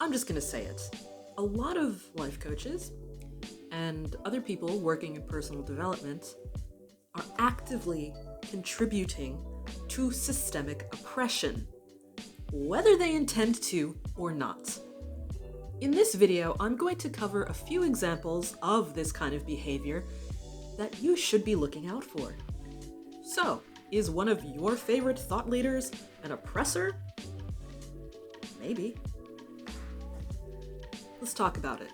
I'm just gonna say it. A lot of life coaches and other people working in personal development are actively contributing to systemic oppression, whether they intend to or not. In this video, I'm going to cover a few examples of this kind of behavior that you should be looking out for. So, is one of your favorite thought leaders an oppressor? Maybe. Let's talk about it.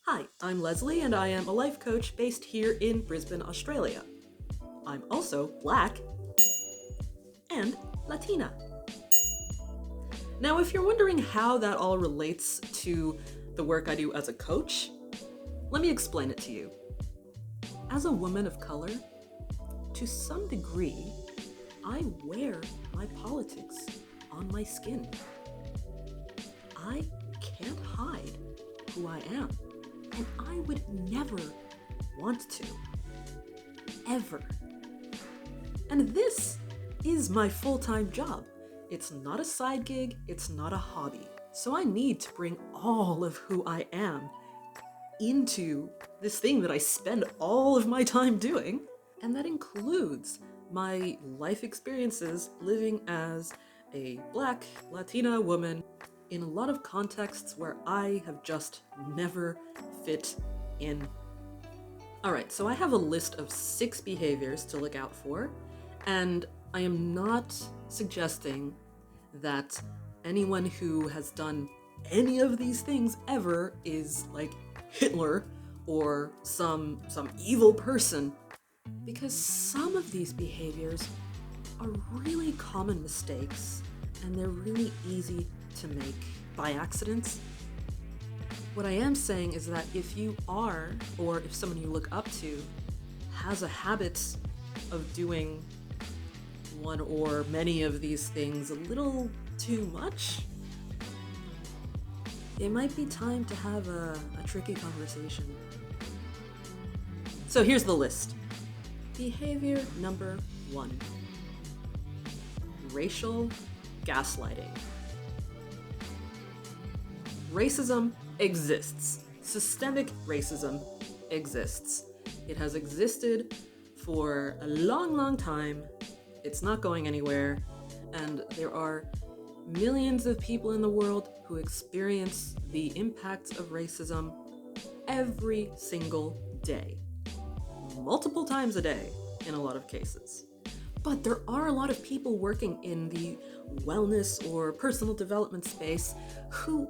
Hi, I'm Leslie and I am a life coach based here in Brisbane, Australia. I'm also Black and Latina. Now, if you're wondering how that all relates to the work I do as a coach, let me explain it to you. As a woman of color, to some degree, I wear my politics on my skin. I can't hide who I am, and I would never want to, ever. And this is my full-time job. It's not a side gig, it's not a hobby. So I need to bring all of who I am into this thing that I spend all of my time doing, and that includes my life experiences living as a Black, Latina woman in a lot of contexts where I have just never fit in. Alright, so I have a list of 6 behaviors to look out for, and I am not suggesting that anyone who has done any of these things ever is like Hitler or some evil person, because some of these behaviors are really common mistakes and they're really easy to make by accident. What I am saying is that if you are, or if someone you look up to has a habit of doing one or many of these things a little too much, it might be time to have a tricky conversation. So here's the list. Behavior number 1. Racial gaslighting. Racism exists. Systemic racism exists. It has existed for a long, long time. It's not going anywhere. And there are millions of people in the world who experience the impacts of racism every single day. Multiple times a day in a lot of cases. But there are a lot of people working in the wellness or personal development space who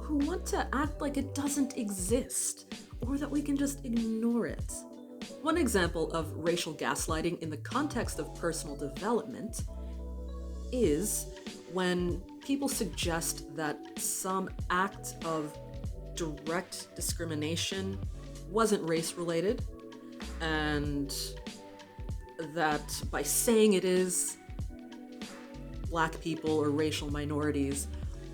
want to act like it doesn't exist, or that we can just ignore it. One example of racial gaslighting in the context of personal development is when people suggest that some act of direct discrimination wasn't race-related, and that by saying it is, Black people or racial minorities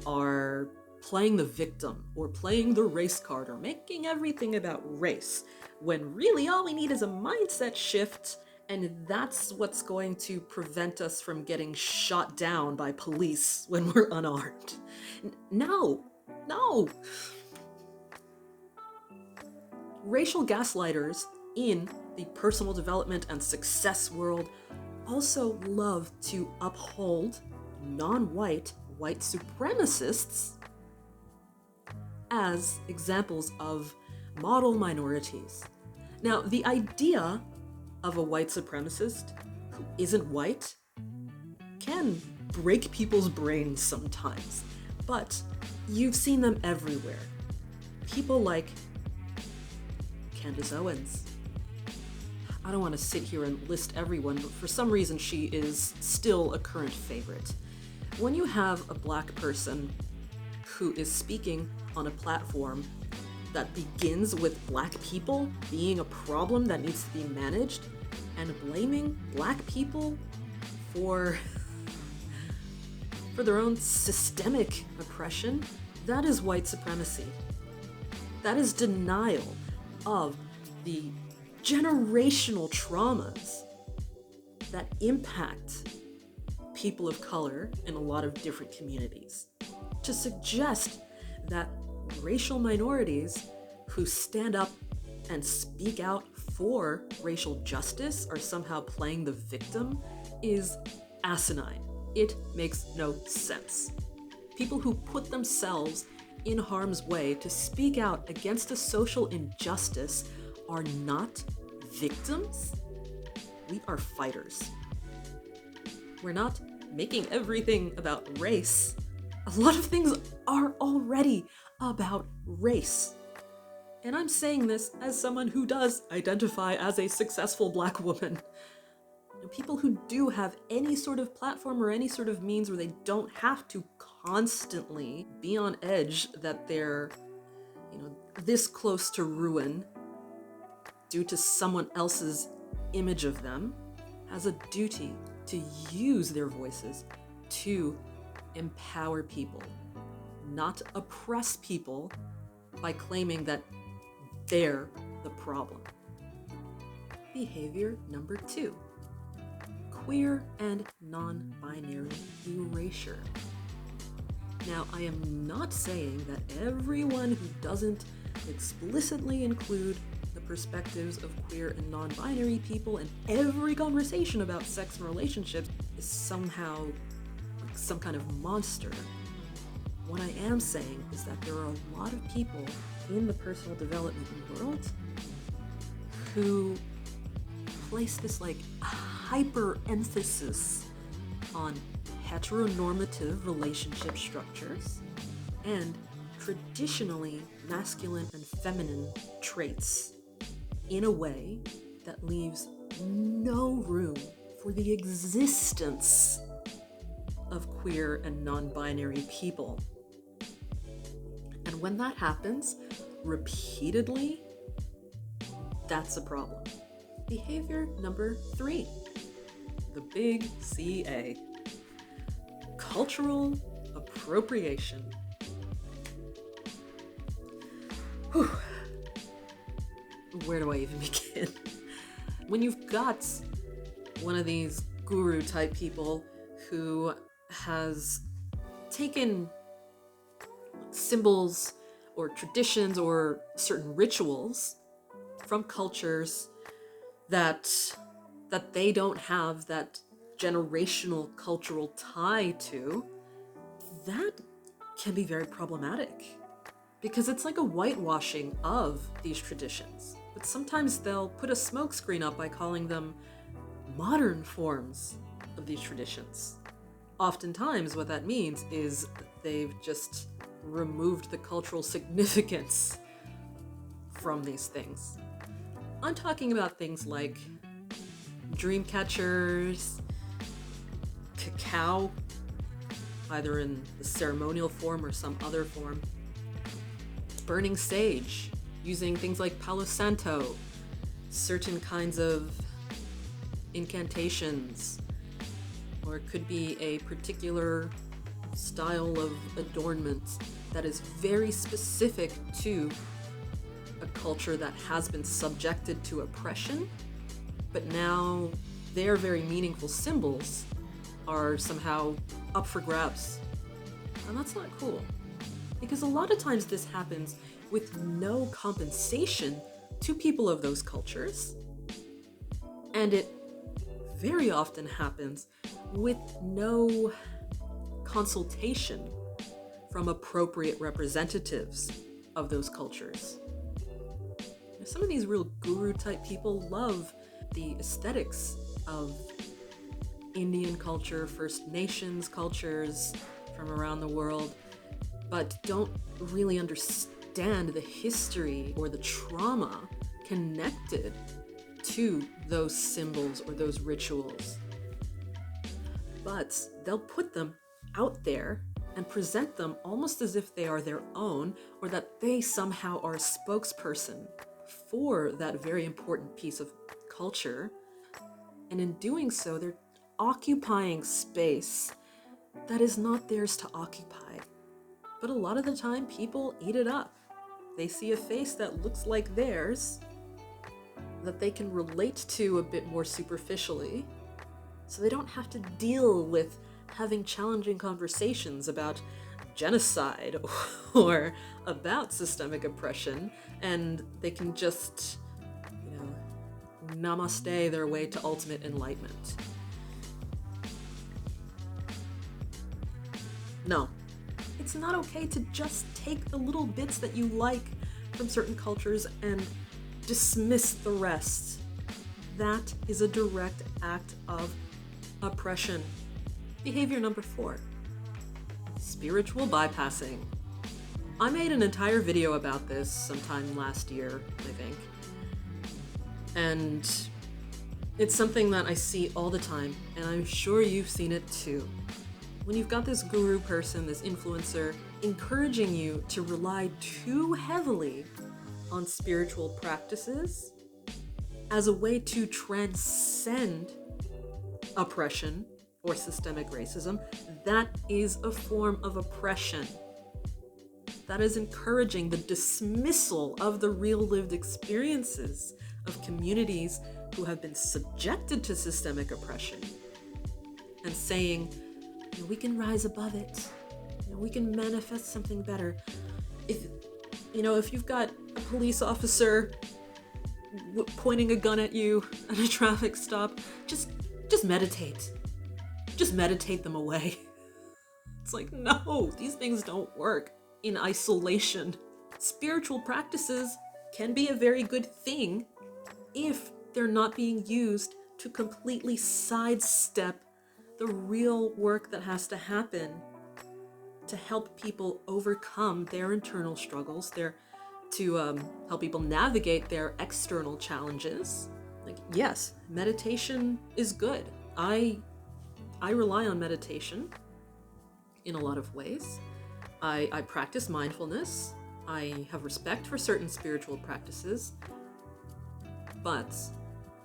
are playing the victim or playing the race card or making everything about race, when really all we need is a mindset shift, and that's what's going to prevent us from getting shot down by police when we're unarmed. No. Racial gaslighters in the personal development and success world also love to uphold non-white white supremacists as examples of model minorities. Now, the idea of a white supremacist who isn't white can break people's brains sometimes, but you've seen them everywhere. People like Candace Owens. I don't want to sit here and list everyone, but for some reason she is still a current favorite. When you have a Black person who is speaking on a platform that begins with Black people being a problem that needs to be managed, and blaming Black people for their own systemic oppression, that is white supremacy. That is denial of the generational traumas that impact people of color in a lot of different communities. To suggest that racial minorities who stand up and speak out for racial justice are somehow playing the victim is asinine. It makes no sense. People who put themselves in harm's way to speak out against a social injustice are not victims. We are fighters. We're not making everything about race. A lot of things are already about race. And I'm saying this as someone who does identify as a successful Black woman. People who do have any sort of platform or any sort of means where they don't have to constantly be on edge that they're, this close to ruin due to someone else's image of them, has a duty to use their voices to empower people, not oppress people by claiming that they're the problem. Behavior number 2. Queer and non-binary erasure. Now, I am not saying that everyone who doesn't explicitly include the perspectives of queer and non-binary people in every conversation about sex and relationships is somehow like some kind of monster. What I am saying is that there are a lot of people in the personal development world who place this hyper emphasis on heteronormative relationship structures and traditionally masculine and feminine traits in a way that leaves no room for the existence of queer and non-binary people. And when that happens repeatedly, that's a problem. Behavior number 3, the big CA. Cultural appropriation. Whew. Where do I even begin? When you've got one of these guru type people who has taken symbols or traditions or certain rituals from cultures that they don't have that generational cultural tie to, that can be very problematic because it's like a whitewashing of these traditions. But sometimes they'll put a smokescreen up by calling them modern forms of these traditions. Oftentimes what that means is they've just removed the cultural significance from these things. I'm talking about things like dream catchers, cacao, either in the ceremonial form or some other form, burning sage, using things like Palo Santo, certain kinds of incantations, or it could be a particular style of adornment that is very specific to a culture that has been subjected to oppression, but now their very meaningful symbols are somehow up for grabs. And that's not cool. Because a lot of times this happens with no compensation to people of those cultures. And it very often happens with no consultation from appropriate representatives of those cultures. Some of these real guru type people love the aesthetics of Indian culture, First Nations cultures from around the world, but don't really understand the history or the trauma connected to those symbols or those rituals. But they'll put them out there and present them almost as if they are their own, or that they somehow are a spokesperson for that very important piece of culture. And in doing so, they're occupying space that is not theirs to occupy. But a lot of the time, people eat it up. they see a face that looks like theirs, that they can relate to a bit more superficially, so they don't have to deal with having challenging conversations about genocide or about systemic oppression, and they can just, namaste their way to ultimate enlightenment. No, it's not okay to just take the little bits that you like from certain cultures and dismiss the rest. That is a direct act of oppression. Behavior number 4, spiritual bypassing. I made an entire video about this sometime last year, I think. And it's something that I see all the time, and I'm sure you've seen it too. When you've got this guru person, this influencer, encouraging you to rely too heavily on spiritual practices as a way to transcend oppression or systemic racism, that is a form of oppression. That is encouraging the dismissal of the real lived experiences of communities who have been subjected to systemic oppression, and saying, we can rise above it. We can manifest something better. If you've got a police officer pointing a gun at you at a traffic stop, just meditate. Just meditate them away. It's like, no, these things don't work in isolation. Spiritual practices can be a very good thing if they're not being used to completely sidestep the real work that has to happen to help people overcome their internal struggles, to help people navigate their external challenges. Like, yes, meditation is good. I rely on meditation in a lot of ways. I practice mindfulness. I have respect for certain spiritual practices. But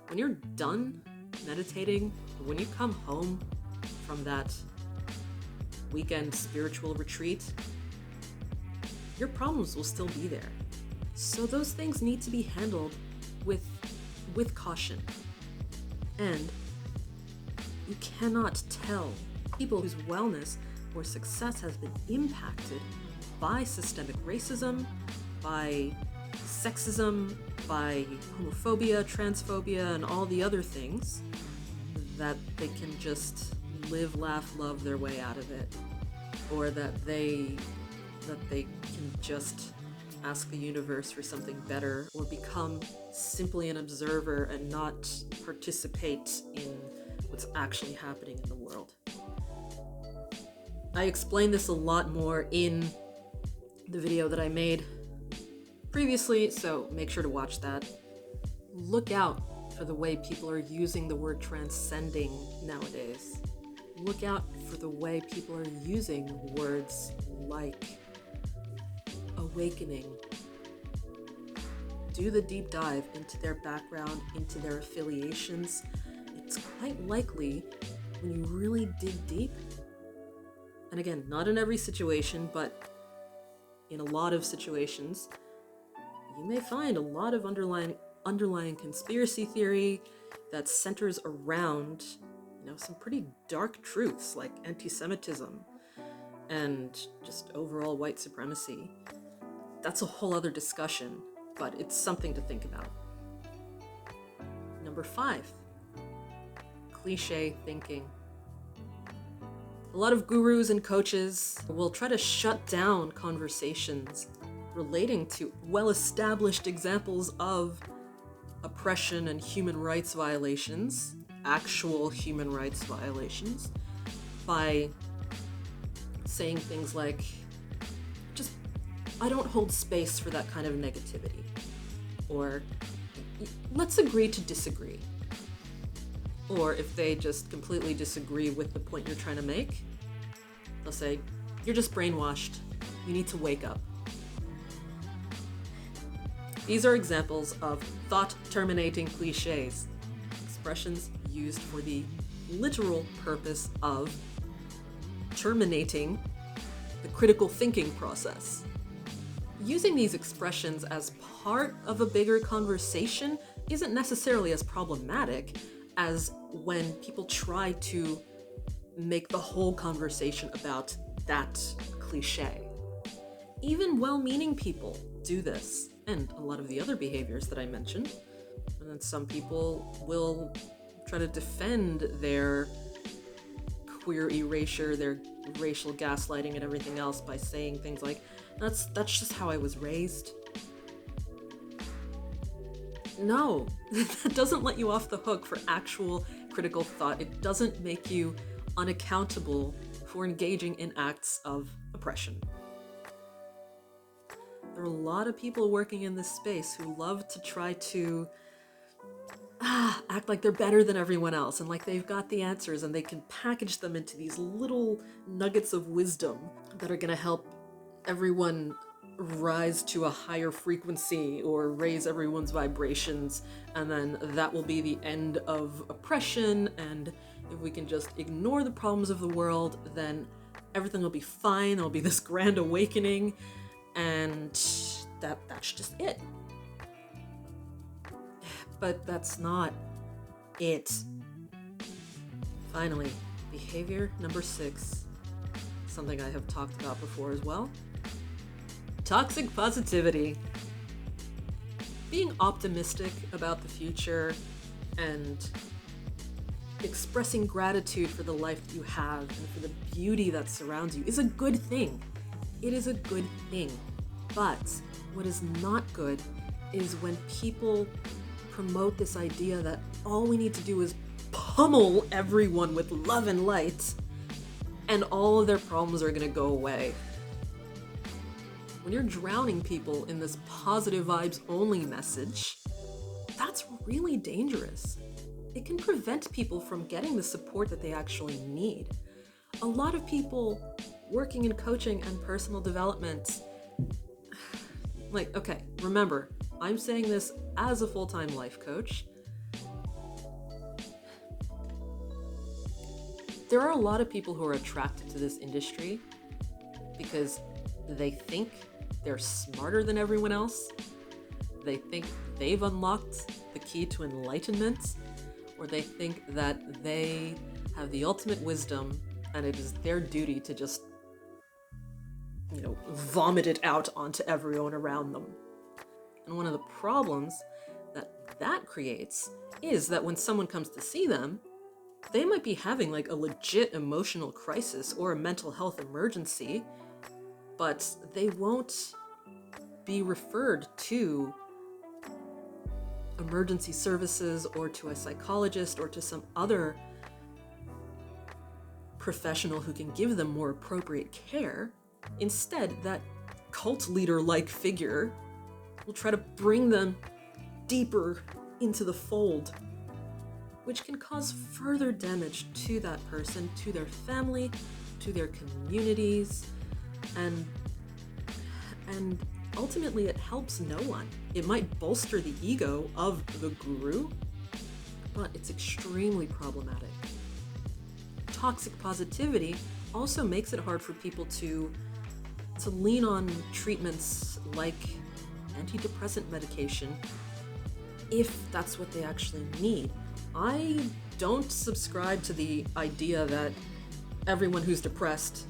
when you're done meditating, when you come home from that weekend spiritual retreat, your problems will still be there. So those things need to be handled with caution. And you cannot tell people whose wellness or success has been impacted by systemic racism, by sexism, by homophobia, transphobia, and all the other things, that they can just live, laugh, love their way out of it, or that they can just ask the universe for something better, or become simply an observer and not participate in what's actually happening in the world. I explained this a lot more in the video that I made previously, so make sure to watch that. Look out for the way people are using the word transcending nowadays. Look out for the way people are using words like awakening. Do the deep dive into their background, into their affiliations. It's quite likely, when you really dig deep, and again, not in every situation, but in a lot of situations, you may find a lot of underlying conspiracy theory that centers around, some pretty dark truths like anti-Semitism and just overall white supremacy. That's a whole other discussion, but it's something to think about. Number 5, cliche thinking. A lot of gurus and coaches will try to shut down conversations relating to well-established examples of oppression and human rights violations, actual human rights violations, by saying things like, I don't hold space for that kind of negativity, or let's agree to disagree. Or if they just completely disagree with the point you're trying to make, they'll say, you're just brainwashed, you need to wake up. These are examples of thought-terminating cliches, expressions used for the literal purpose of terminating the critical thinking process. using these expressions as part of a bigger conversation isn't necessarily as problematic as when people try to make the whole conversation about that cliche. Even well-meaning people do this, and a lot of the other behaviors that I mentioned. And then some people will try to defend their queer erasure, their racial gaslighting and everything else by saying things like, that's just how I was raised. No, that doesn't let you off the hook for actual critical thought. It doesn't make you unaccountable for engaging in acts of oppression. There are a lot of people working in this space who love to try to act like they're better than everyone else and like they've got the answers, and they can package them into these little nuggets of wisdom that are going to help everyone rise to a higher frequency or raise everyone's vibrations, and then that will be the end of oppression, and if we can just ignore the problems of the world, then everything will be fine. There'll be this grand awakening, and that's just it. But that's not it. Finally, behavior number 6, something I have talked about before as well. Toxic positivity. Being optimistic about the future and expressing gratitude for the life that you have and for the beauty that surrounds you is a good thing. It is a good thing. But what is not good is when people promote this idea that all we need to do is pummel everyone with love and light and all of their problems are going to go away. When you're drowning people in this positive vibes only message, that's really dangerous. It can prevent people from getting the support that they actually need. A lot of people working in coaching and personal development, okay, remember, I'm saying this as a full-time life coach. There are a lot of people who are attracted to this industry because they think they're smarter than everyone else. They think they've unlocked the key to enlightenment, or they think that they have the ultimate wisdom and it is their duty to just, vomit it out onto everyone around them. And one of the problems that creates is that when someone comes to see them, they might be having a legit emotional crisis or a mental health emergency, but they won't be referred to emergency services or to a psychologist or to some other professional who can give them more appropriate care. Instead, that cult leader-like figure will try to bring them deeper into the fold, which can cause further damage to that person, to their family, to their communities, and ultimately it helps no one. It might bolster the ego of the guru, but it's extremely problematic. Toxic positivity also makes it hard for people to lean on treatments like antidepressant medication if that's what they actually need. I don't subscribe to the idea that everyone who's depressed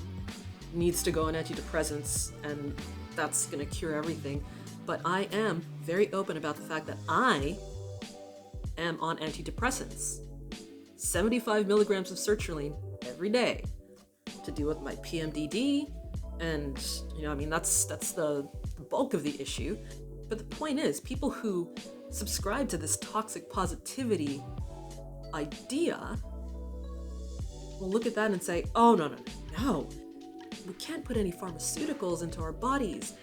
needs to go on antidepressants and that's going to cure everything, but I am very open about the fact that I am on antidepressants. 75 milligrams of sertraline every day to deal with my PMDD, and that's the bulk of the issue. But the point is, people who subscribe to this toxic positivity idea will look at that and say, oh, no, we can't put any pharmaceuticals into our bodies.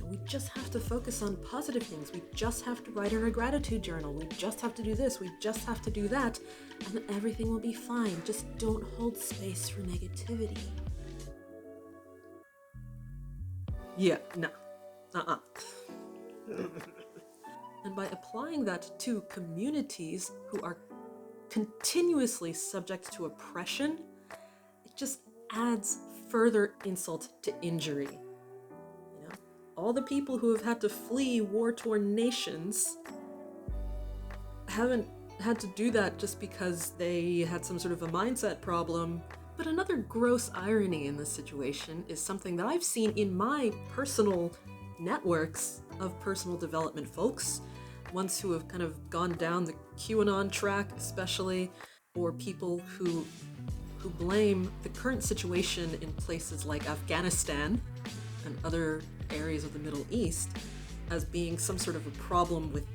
We just have to focus on positive things. We just have to write in our gratitude journal. We just have to do this. We just have to do that. And everything will be fine. Just don't hold space for negativity. Yeah, no. And by applying that to communities who are continuously subject to oppression, it just adds further insult to injury. All the people who have had to flee war-torn nations haven't had to do that just because they had some sort of a mindset problem. But another gross irony in this situation is something that I've seen in my personal networks of personal development folks, ones who have kind of gone down the QAnon track especially, or people who blame the current situation in places like Afghanistan and other areas of the Middle East as being some sort of a problem with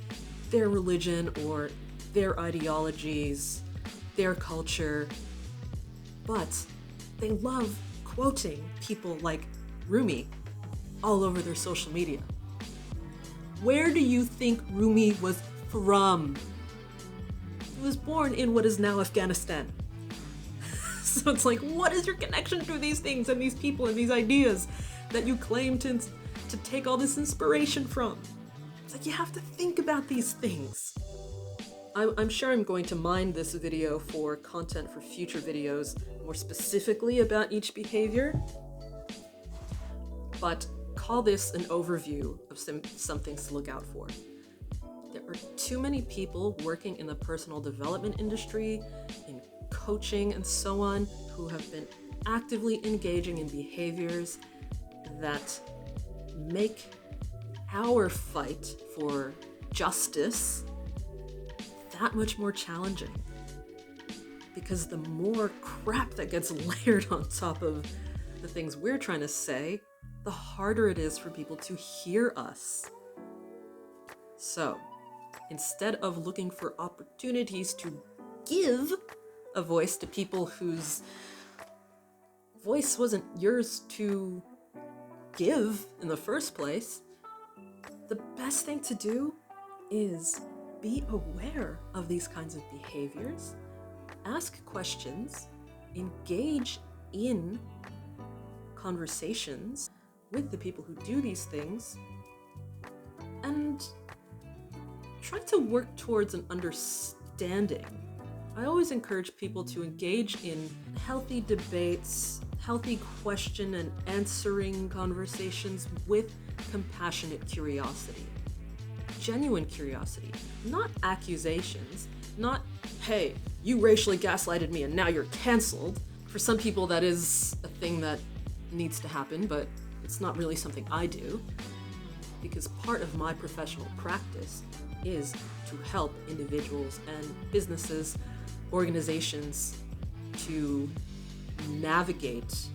their religion or their ideologies, their culture. But they love quoting people like Rumi all over their social media. Where do you think Rumi was from? He was born in what is now Afghanistan. So it's like, what is your connection to these things and these people and these ideas that you claim to take all this inspiration from? It's like, you have to think about these things. I'm sure I'm going to mine this video for content for future videos, more specifically about each behavior, but call this an overview of some things to look out for. There are too many people working in the personal development industry, in coaching and so on, who have been actively engaging in behaviors that make our fight for justice that much more challenging. Because the more crap that gets layered on top of the things we're trying to say, the harder it is for people to hear us. So, instead of looking for opportunities to give a voice to people whose voice wasn't yours to give in the first place, the best thing to do is be aware of these kinds of behaviors, ask questions, engage in conversations with the people who do these things, and try to work towards an understanding. I always encourage people to engage in healthy debates, healthy question and answering conversations with compassionate curiosity. Genuine curiosity, not accusations, not, hey, you racially gaslighted me and now you're canceled. For some people that is a thing that needs to happen, but it's not really something I do, because part of my professional practice is to help individuals and businesses, organizations to navigate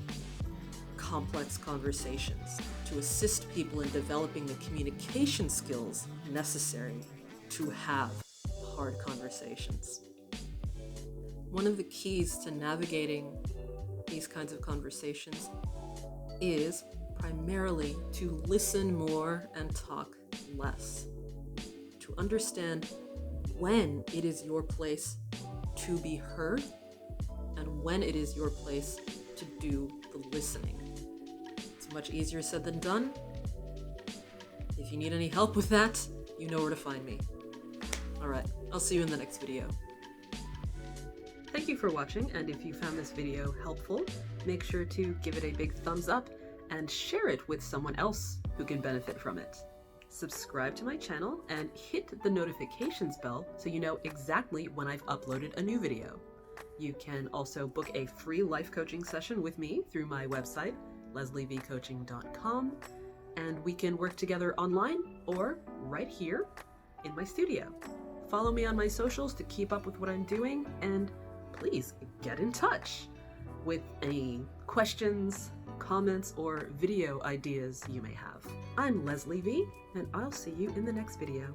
complex conversations, to assist people in developing the communication skills necessary to have hard conversations. One of the keys to navigating these kinds of conversations is primarily to listen more and talk less. To understand when it is your place to be heard and when it is your place to do the listening. It's much easier said than done. If you need any help with that, you know where to find me. Alright, I'll see you in the next video. Thank you for watching, and if you found this video helpful, make sure to give it a big thumbs up and share it with someone else who can benefit from it. Subscribe to my channel and hit the notifications bell so you know exactly when I've uploaded a new video. You can also book a free life coaching session with me through my website, leslievcoaching.com, and we can work together online or right here in my studio. Follow me on my socials to keep up with what I'm doing, and please get in touch with any questions, comments, or video ideas you may have. I'm Leslie V, and I'll see you in the next video.